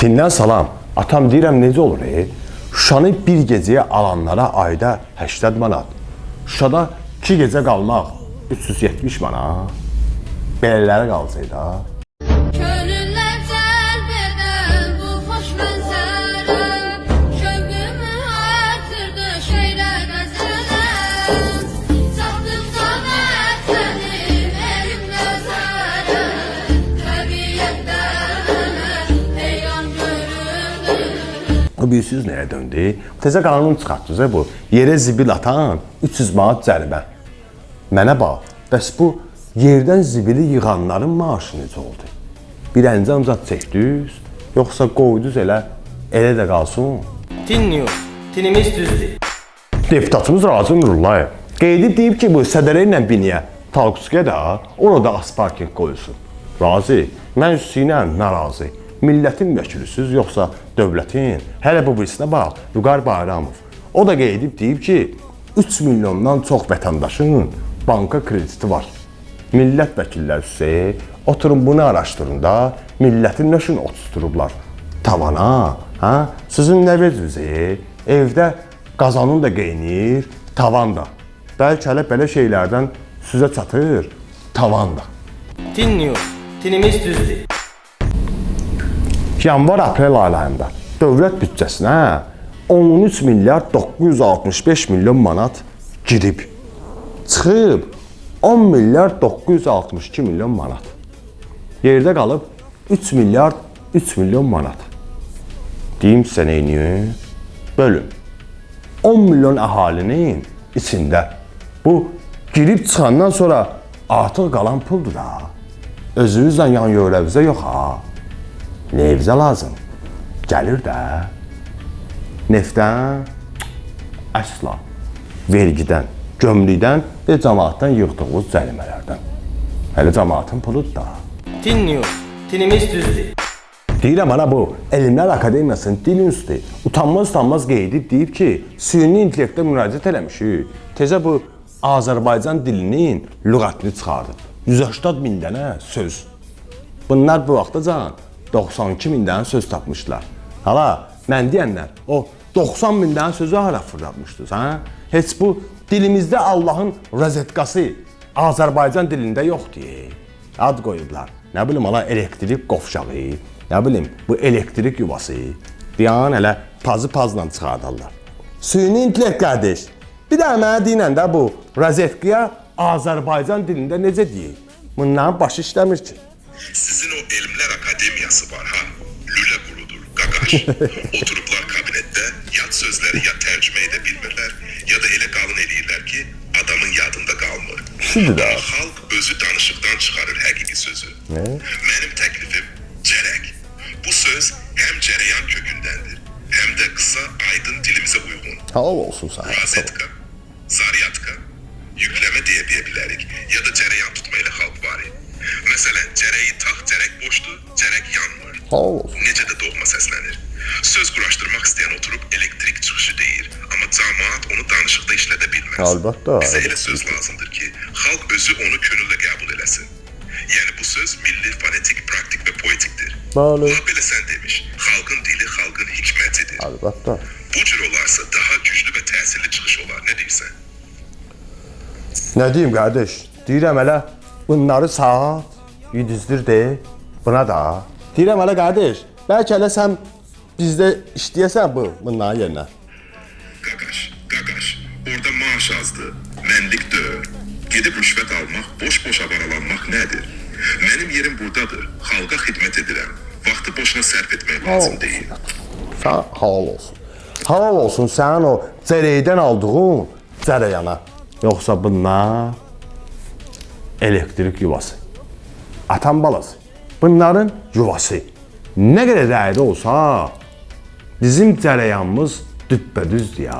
Tindən salam. Atam deyirəm necə olur? Şuşanı bir gecəyə alanlara ayda 80 manat. Şuşada 2 gecə qalmaq 370 manat. Belələri qalsaydı ha. Könüller cəlb edən bu xoş mənzərə, şövqümü artırdı şeirə qəzələm. Satdıqca vətənim elim nəzərə, təbiətdən mənə heyran göründü. O bilirsiniz nəyə döndü? Təzə qanun çıxartdınız bu. Yerə zibil atan 300 manat cərimə. Mənə bax, bəs bu yerdən zibili yığanların maaşı necə oldu? Bir əlinizə amcad çəkdiniz, yoxsa qoydunuz elə də qalsın? Dinliyor. Tinimiz düzdür. Deputatımız Razı Nurullayev qeyd deyib ki, bu Sədərə ilə biniyə Talkuskiyə də orada asparking qoyulsun. Razı, mən üstüylə narazı. Millətin vəkilisiz, yoxsa dövlətin? Hələ bu birisinə bax, Vüqar Bayramov. O da qeyd deyib ki, 3 milyondan çox vətəndaşın banka krediti var. Millət vəkilləri üstə oturun bunu araşdırın da, millətin nöşünü oturtturublar. Tavana, ha? Sizin nə verirsiniz? Evdə qazanın da qeynir, tavan da. Bəlkə hələ belə şeylərdən sizə çatır, tavan da. Dinliyor. Tinimiz düzdür. Yanvar-aprel aylarında dövlət büdcəsinə 13 milyard 965 milyon manat girib. Çıxıb 10 milyard 962 milyon manat. Yerdə qalıb 3 milyard 3 milyon manat. Deyim sizə neyini? Bölün. 10 milyon əhalinin içində bu girib çıxandan sonra artıq qalan puldur da. Özünüzlə yan yörəvizə yox ha. Nevzə lazım. Gəlir də. Neftdən? Əsla. Vergidən, gömrükdən və cəmaatdan yığdığınız cərimələrdən. Hələ cəmaatın puludur da. Dinliyor. Tinimiz düzdür. Deyirəm ana bu, Elmlər Akademiyasının dil institutu utanmaz deyib ki, süni intellektə müraciət eləmişik. Tezə bu Azərbaycan dilinin lüğətini çıxardıb. 180 min dənə söz. Bunlar bu vaxtacan 92 min dənə söz tapmışlar. Hala, mən deyənlər, o 90 min dənə sözü hara fırlatmışdınız, ha? Heç bu dilimizdə Allahın rozetkası Azərbaycan dilində yoxdur. Ad qoyublar. Nə bilim, hala elektrik qovşağı, nə bilim, bu elektrik yuvası. Bir an hələ pazı-pazla çıxardarlar. Süni intellekt qardeş, bir də mənə deyinən də bu rozetkaya Azərbaycan dilində necə deyək? Bunların başı işləmir ki. Sizin o Elmlər Akademiyası var ha, lülə qurudur, qaqaş. Oturublar kabinette, yad sözləri ya tərcümə edə bilmirlər, ya da elə qalın eləyirlər ki, adamın yadında qalmır. Şimdi də. Xalq özü danışıqdan çıxarır həqiqi sözü. Mənim təklifim cərək. Bu söz həm cərəyan kökündəndir, həm də qısa, aydın dilimizə uyğun. Halal olsun sana. Razetka, zaryatka, yükləmə deyə bilərik, ya da cərəyan tutma ilə xalq var. Məsələn, cərəyi tax, cərək boşdur, cərək yanmır. Halal olsun. Necə də doğma səslənir. Söz quraşdırmaq istəyən oturub elektrik çıxışı deyir, amma cəmaat onu danışıqda işlədə bilməz. Əlbəttə. Bizə elə söz lazımdır ki, xalq özü onu könüllə qəbul eləsin. Yəni bu söz milli, fonetik, praktik və poetikdir. Bəli. Lap elə sən demiş, xalqın dili xalqın hikmətidir. Əlbəttə. Bu cür olarsa daha güclü və təsirli çıxış olar, nə deyirsən? Nə deyim qardaş? Deyirəm hələ bunları saat yedizdir de, buna da. Deyirəm hələ qardaş, bəlkə hələ sən bizdə işləyəsən bunların yerinə. Qaqaş, orada maaş azdır, mənlik deyil. Gedib rüşvət almaq, boş-boş avaralanmaq nədir? Mənim yerim buradadır, xalqa xidmət edirəm. Vaxtı boşuna sərf etmək lazım deyil. Sən halal olsun. Halal olsun sənin o cərəkdən aldığın cərəyana. Yoxsa bunlar elektrik yuvası. Atan balası. Bunların yuvası. Nə qədər rəydə olsa, bizim cərəyanımız düppədüzdür ya.